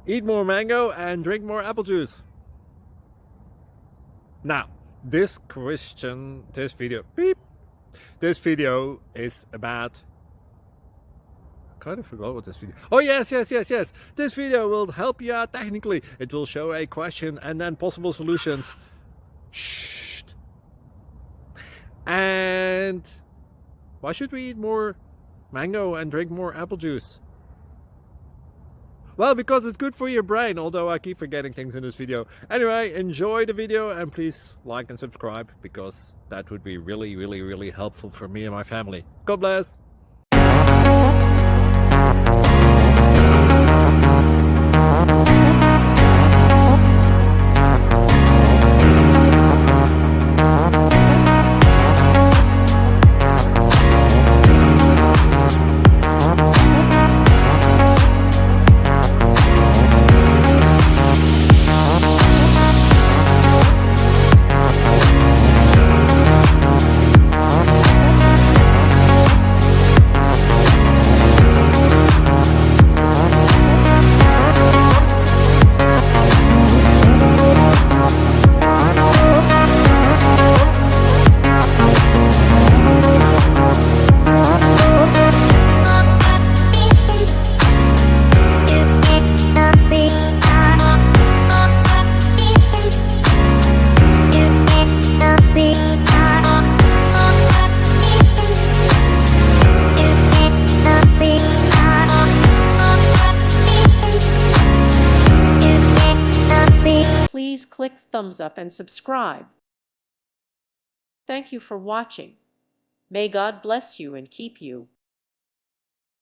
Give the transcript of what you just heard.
Eat more mango and drink more apple juice. Now, this video is about... I kind of forgot what this video... Oh, yes. This video will help you out technically. It will show a question and then possible solutions. Shh. And why should we eat more mango and drink more apple juice? Well, because it's good for your brain, although I keep forgetting things in this video. Anyway, enjoy the video and please like and subscribe, because that would be really helpful for me and my family. God bless! Please click thumbs up and subscribe. Thank you for watching. May God bless you and keep you.